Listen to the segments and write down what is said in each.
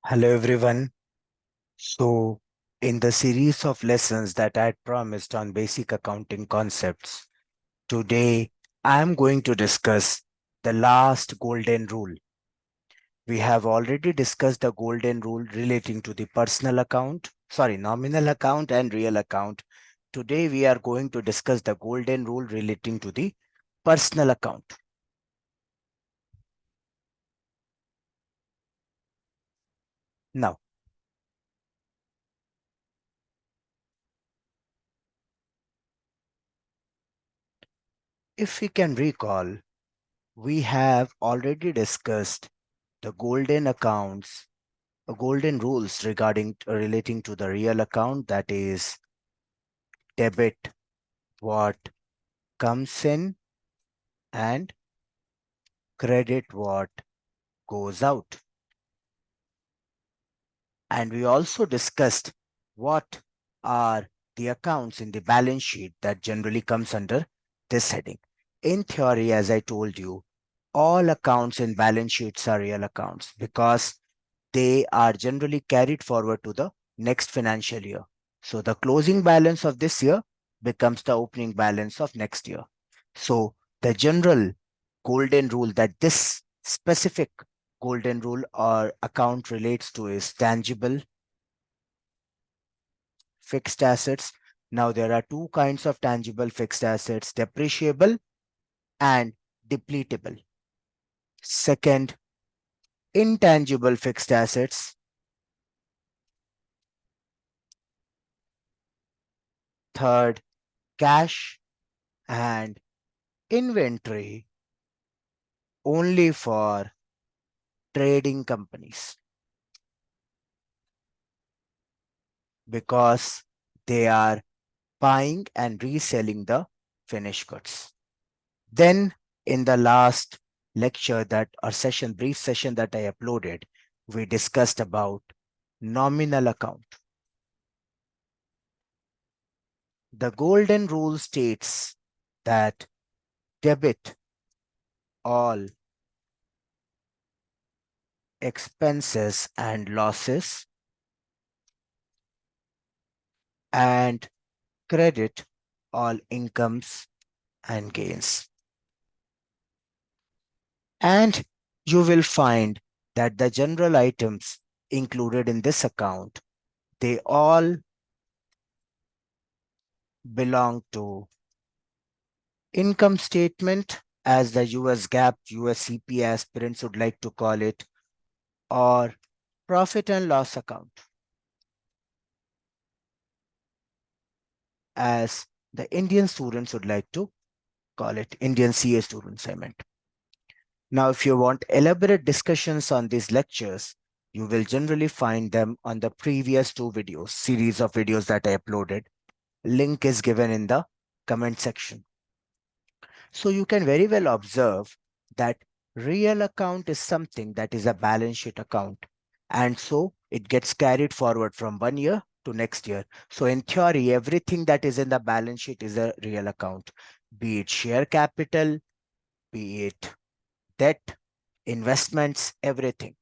Hello everyone. So, in the series of lessons that I had promised on basic accounting concepts, today I am going to discuss the last golden rule. We have already discussed the golden rule relating to the nominal account and real account. Today we are going to discuss the golden rule relating to the personal account. Now, if we can recall, we have already discussed the golden rules relating to the real account, that is debit what comes in and credit what goes out. And we also discussed what are the accounts in the balance sheet that generally comes under this heading. In theory, as I told you, all accounts in balance sheets are real accounts because they are generally carried forward to the next financial year. So the closing balance of this year becomes the opening balance of next year. So the general golden rule that this specific golden rule or account relates to is tangible fixed assets. Now there are two kinds of tangible fixed assets, depreciable and depletable. Second, intangible fixed assets. Third, cash and inventory only for trading companies because they are buying and reselling the finished goods. Then in the last lecture brief session that I uploaded, we discussed about nominal account. The golden rule states that debit all expenses and losses and credit all incomes and gains. And you will find that the general items included in this account, they all belong to income statement, as the US GAAP, US CPA aspirants would like to call it, or profit and loss account, as the Indian students would like to call it, Indian CA students, I meant. Now, if you want elaborate discussions on these lectures, you will generally find them on the previous two videos, series of videos that I uploaded. Link is given in the comment section. So you can very well observe that real account is something that is a balance sheet account. And so it gets carried forward from one year to next year. So in theory, everything that is in the balance sheet is a real account, be it share capital, be it debt, investments, everything.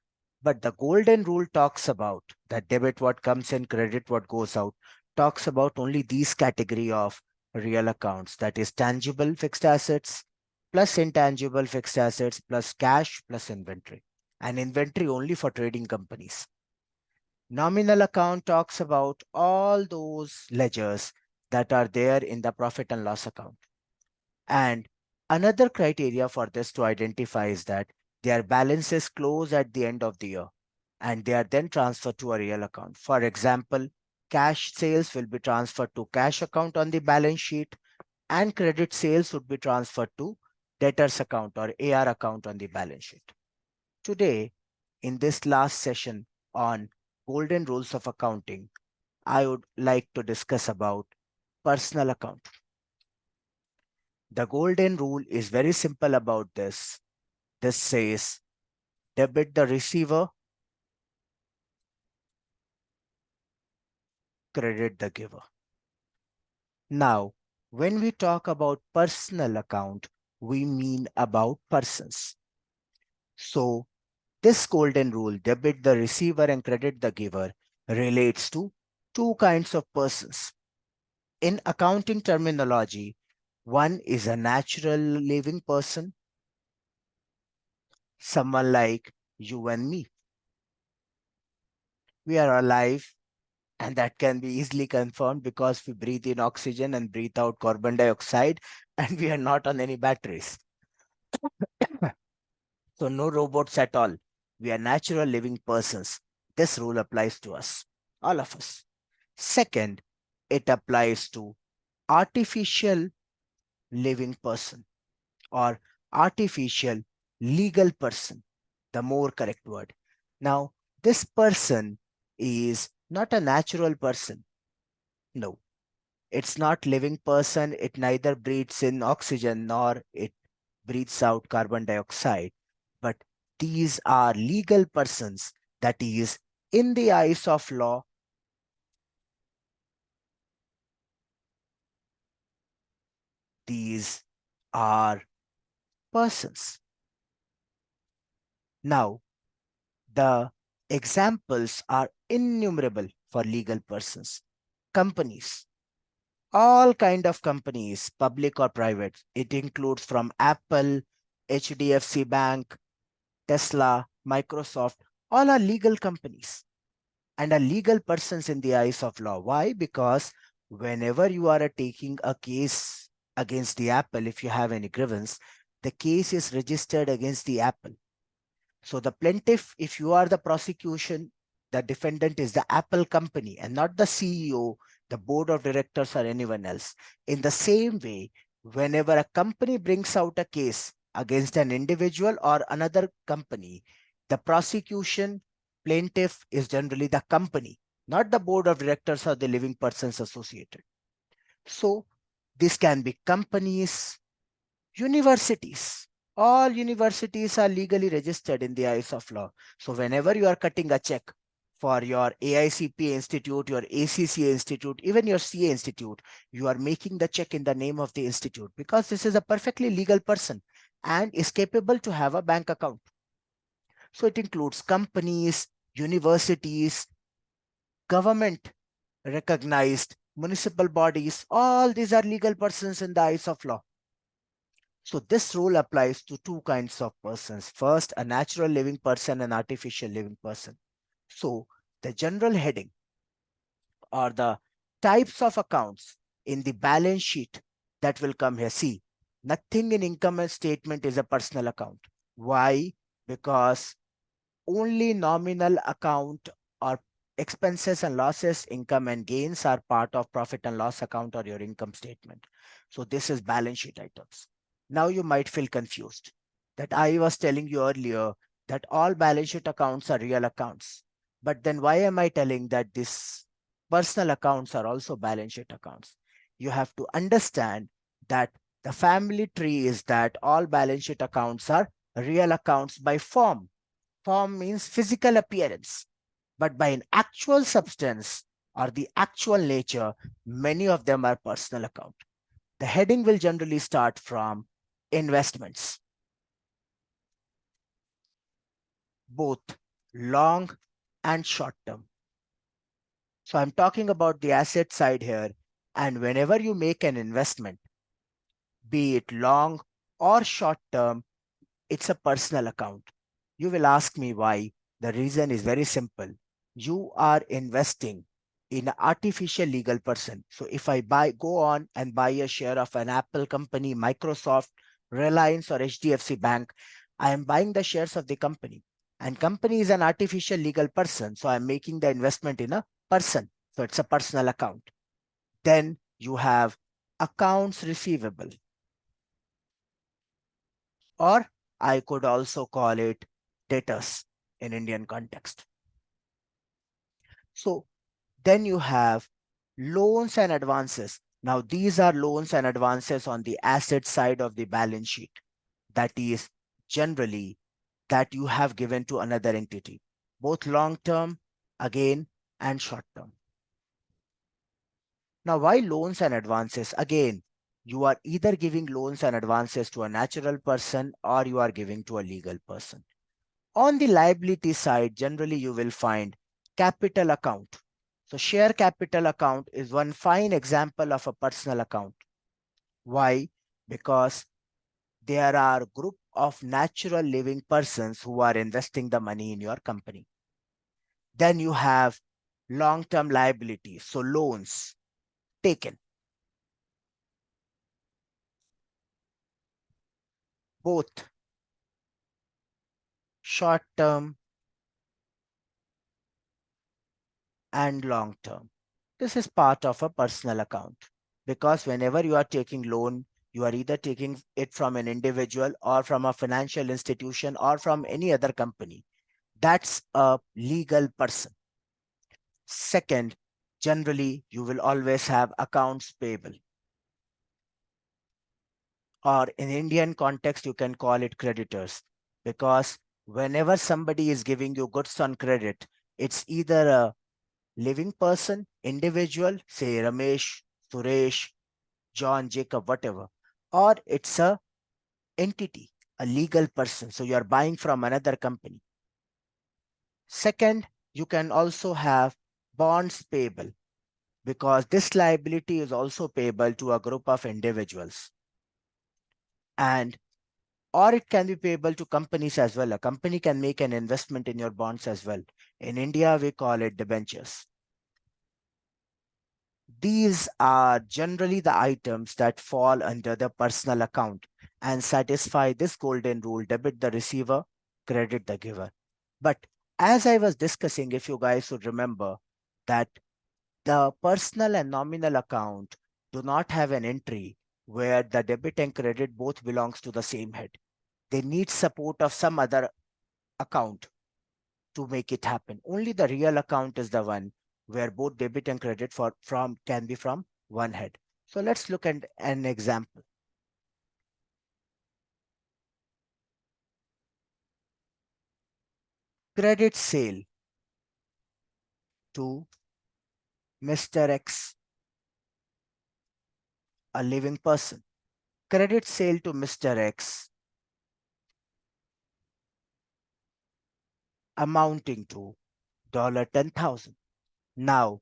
But the golden rule talks about that debit what comes in, credit what goes out, talks about only these category of real accounts, that is tangible fixed assets plus intangible fixed assets plus cash plus inventory, and inventory only for trading companies. Nominal account talks about all those ledgers that are there in the profit and loss account. And another criteria for this to identify is that their balances close at the end of the year and they are then transferred to a real account. For example, cash sales will be transferred to cash account on the balance sheet and credit sales would be transferred to debtors account or AR account on the balance sheet. Today, in this last session on golden rules of accounting, I would like to discuss about personal account. The golden rule is very simple about this. This says debit the receiver, credit the giver. Now, when we talk about personal account, we mean about persons. So This golden rule, debit the receiver and credit the giver, relates to two kinds of persons. In accounting terminology, one is a natural living person, someone like you and me. We are alive, and that can be easily confirmed because we breathe in oxygen and breathe out carbon dioxide, and we are not on any batteries. So, no robots at all. We are natural living persons. This rule applies to us, all of us. Second, it applies to artificial living person or artificial legal person, the more correct word. Now, this person is not a natural person. No, it's not living person. It neither breathes in oxygen nor it breathes out carbon dioxide. But these are legal persons, that is, in the eyes of law, these are persons. Now, the examples are innumerable for legal persons. Companies, all kind of companies, public or private. It includes from Apple, HDFC Bank, Tesla, Microsoft, all are legal companies and are legal persons in the eyes of law. Why? Because whenever you are taking a case against the Apple, if you have any grievance, the case is registered against the Apple. So the plaintiff, if you are the prosecution, the defendant is the Apple company and not the CEO, the board of directors, or anyone else. In the same way, whenever a company brings out a case against an individual or another company, the prosecution plaintiff is generally the company, not the board of directors or the living persons associated. So this can be companies, universities. All universities are legally registered in the eyes of law. So whenever you are cutting a check for your AICP institute, your ACCA institute, even your CA institute, you are making the check in the name of the institute because this is a perfectly legal person and is capable to have a bank account. So it includes companies, universities, government recognized municipal bodies. All these are legal persons in the eyes of law. So this rule applies to two kinds of persons. First, a natural living person and artificial living person. So the general heading or the types of accounts in the balance sheet that will come here. See, nothing in income statement is a personal account. Why? Because only nominal account or expenses and losses, income and gains are part of profit and loss account or your income statement. So this is balance sheet items. Now you might feel confused that I was telling you earlier that all balance sheet accounts are real accounts. But then why am I telling that this personal accounts are also balance sheet accounts? You have to understand that the family tree is that all balance sheet accounts are real accounts by form. Form means physical appearance, but by an actual substance or the actual nature, many of them are personal account. The heading will generally start from investments, both long and short term. So I'm talking about the asset side here. And whenever you make an investment, be it long or short term, it's a personal account. You will ask me why. The reason is very simple. You are investing in an artificial legal person. So if I go on and buy a share of an Apple company, Microsoft, Reliance, or HDFC Bank, I am buying the shares of the company. And company is an artificial legal person. So I'm making the investment in a person. So it's a personal account. Then you have accounts receivable, or I could also call it debtors in Indian context. So then you have loans and advances. Now these are loans and advances on the asset side of the balance sheet. That is generally that you have given to another entity, both long term again and short term. Now why loans and advances? Again, you are either giving loans and advances to a natural person or you are giving to a legal person. On the liability side, generally you will find capital account. So share capital account is one fine example of a personal account. Why? Because there are group of natural living persons who are investing the money in your company. Then you have long-term liabilities, so loans taken, both short-term and long-term. This is part of a personal account because whenever you are taking loan, you are either taking it from an individual or from a financial institution or from any other company. That's a legal person. Second, generally, you will always have accounts payable, or in Indian context, you can call it creditors, because whenever somebody is giving you goods on credit, it's either a living person, individual, say Ramesh, Suresh, John, Jacob, whatever, or it's a entity, a legal person. So you are buying from another company. Second, you can also have bonds payable because this liability is also payable to a group of individuals, and or it can be payable to companies as well. A company can make an investment in your bonds as well. In India, we call it debentures. These are generally the items that fall under the personal account and satisfy this golden rule: debit the receiver, credit the giver. But as I was discussing, if you guys would remember, that the personal and nominal account do not have an entry where the debit and credit both belongs to the same head. They need support of some other account to make it happen. Only the real account is the one where both debit and credit from can be from one head. So let's look at an example. Credit sale to Mr. X, a living person. Credit sale to Mr. X amounting to $10,000. Now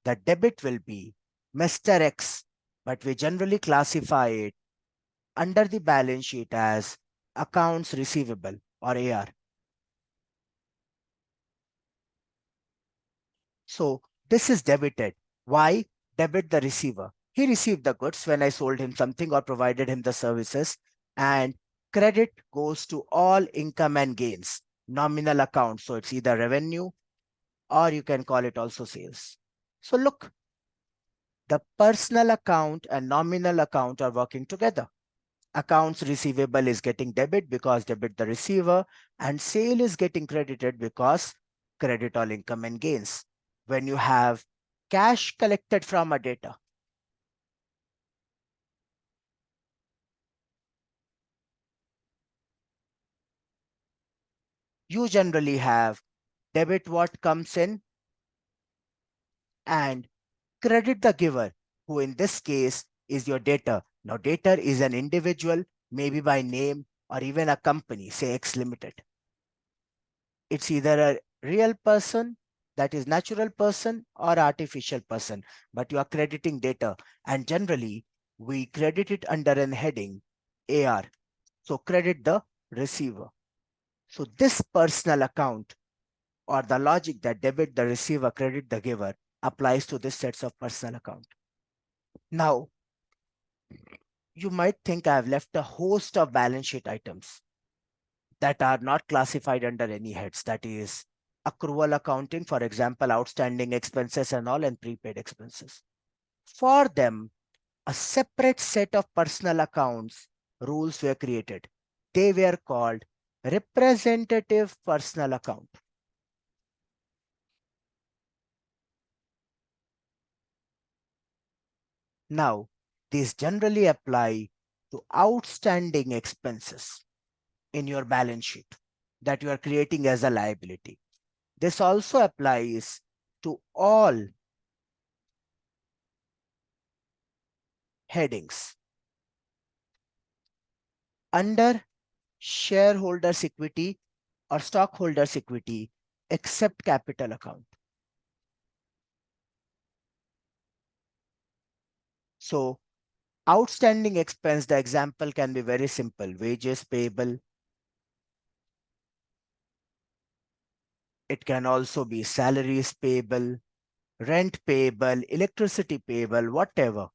the debit will be Mr. X, but we generally classify it under the balance sheet as accounts receivable or AR. So this is debited. Why? Debit the receiver. He received the goods when I sold him something or provided him the services, and credit goes to all income and gains, nominal account. So it's either revenue or you can call it also sales. So look, the personal account and nominal account are working together. Accounts receivable is getting debit because debit the receiver, and sale is getting credited because credit all income and gains. When you have cash collected from a data, you generally have debit what comes in and credit the giver, who in this case is your debtor. Now debtor is an individual, maybe by name, or even a company, say X Limited. It's either a real person, that is natural person, or artificial person, but you are crediting data, and generally we credit it under an heading AR. So credit the receiver. So this personal account, or the logic that debit the receiver, credit the giver, applies to this sets of personal account. Now you might think I have left a host of balance sheet items that are not classified under any heads. That is accrual accounting, for example, outstanding expenses and all, and prepaid expenses. For them, a separate set of personal accounts rules were created. They were called representative personal account. Now, these generally apply to outstanding expenses in your balance sheet that you are creating as a liability. This also applies to all headings under shareholders equity. or stockholders' equity except capital account. So outstanding expense, the example can be very simple. Wages payable. It can also be salaries payable, rent payable, electricity payable, whatever.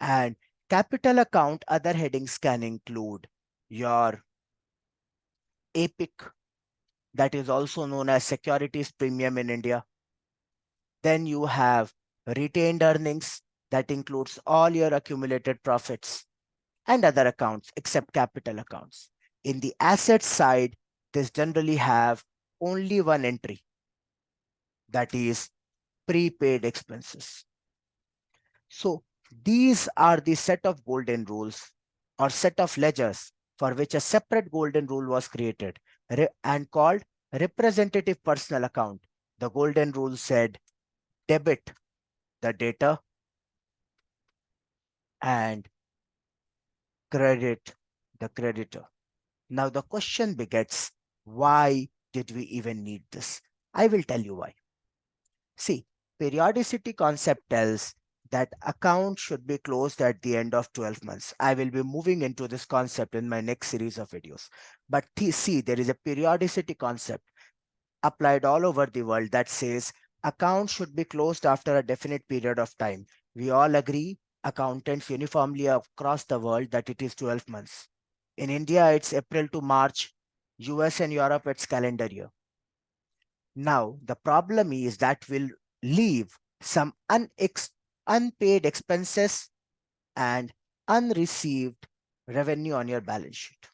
And capital account other headings can include your APIC, that is also known as securities premium in India. Then you have retained earnings, that includes all your accumulated profits, and other accounts except capital accounts. In the asset side, this generally have only one entry, that is prepaid expenses. So these are the set of golden rules or set of ledgers for which a separate golden rule was created and called representative personal account. The golden rule said debit the debtor and credit the creditor. Now the question begets, why did we even need this? I will tell you why. See, periodicity concept tells that account should be closed at the end of 12 months. I will be moving into this concept in my next series of videos. But see, there is a periodicity concept applied all over the world that says account should be closed after a definite period of time. We all agree, accountants uniformly across the world, that it is 12 months. In India, it's April to March. US and Europe, it's calendar year. Now, the problem is that will leave some unpaid expenses and unreceived revenue on your balance sheet,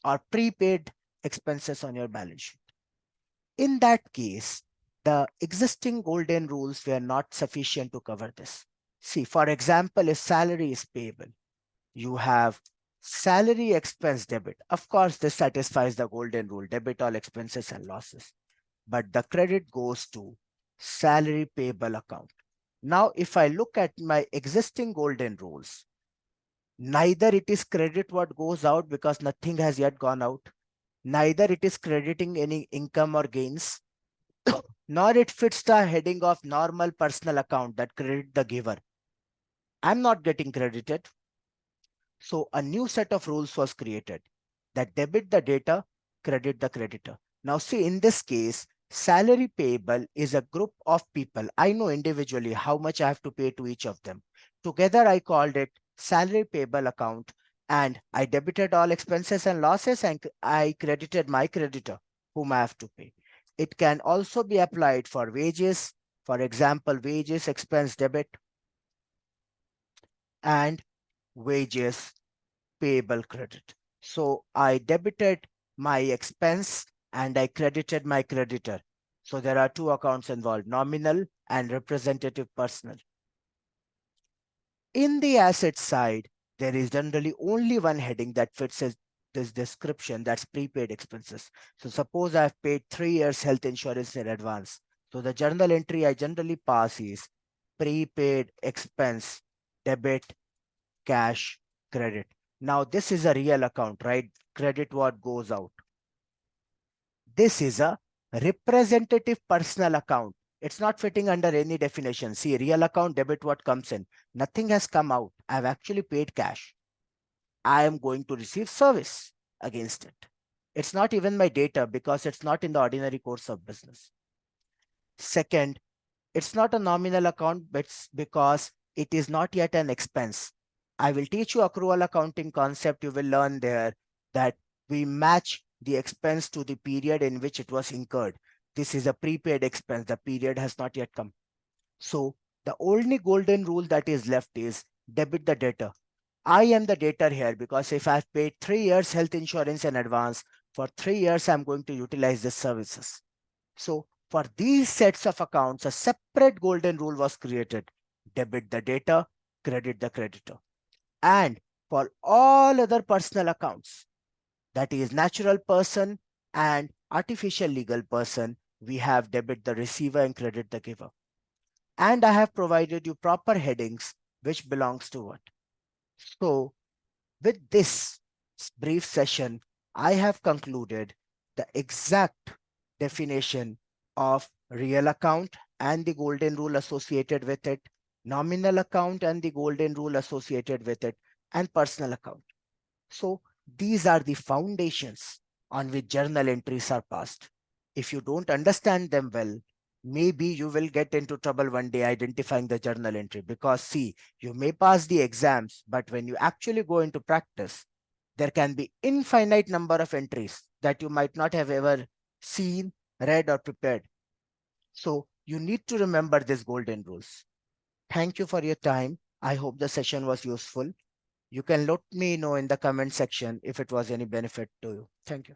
or prepaid expenses on your balance sheet. In that case, the existing golden rules were not sufficient to cover this. See, for example, if salary is payable, you have salary expense debit. Of course, this satisfies the golden rule, debit all expenses and losses. But the credit goes to salary payable account. Now, if I look at my existing golden rules, neither it is credit what goes out because nothing has yet gone out, neither it is crediting any income or gains, nor it fits the heading of normal personal account that credit the giver. I'm not getting credited. So a new set of rules was created that debit the debtor, credit the creditor. Now see, in this case, salary payable is a group of people. I know individually how much I have to pay to each of them. Together, I called it salary payable account, and I debited all expenses and losses, and I credited my creditor whom I have to pay. It can also be applied for wages. For example, wages expense debit and wages payable credit. So I debited my expense and I credited my creditor. So there are two accounts involved, nominal and representative personal. In the asset side, there is generally only one heading that fits this description, that's prepaid expenses. So suppose I've paid 3 years health insurance in advance. So the journal entry I generally pass is prepaid expense, debit, cash, credit. Now this is a real account, right? Credit what goes out. This is a representative personal account. It's not fitting under any definition. See, real account, debit what comes in. Nothing has come out. I've actually paid cash. I am going to receive service against it. It's not even my data because it's not in the ordinary course of business. Second, it's not a nominal account, but it's because it is not yet an expense. I will teach you accrual accounting concept. You will learn there that we match the expense to the period in which it was incurred. This is a prepaid expense. The period has not yet come. So the only golden rule that is left is debit the debtor. I am the debtor here because if I've paid 3 years health insurance in advance, for 3 years, I'm going to utilize the services. So for these sets of accounts, a separate golden rule was created. Debit the debtor, credit the creditor. And for all other personal accounts, that is natural person and artificial legal person, we have debit the receiver and credit the giver. And I have provided you proper headings which belongs to what. So with this brief session, I have concluded the exact definition of real account and the golden rule associated with it, nominal account and the golden rule associated with it, and personal account. So these are the foundations on which journal entries are passed. If you don't understand them well, maybe you will get into trouble one day identifying the journal entry, because see, you may pass the exams, but when you actually go into practice, there can be infinite number of entries that you might not have ever seen, read, or prepared. So you need to remember these golden rules. Thank you for your time. I hope the session was useful. You can let me know in the comment section if it was any benefit to you. Thank you.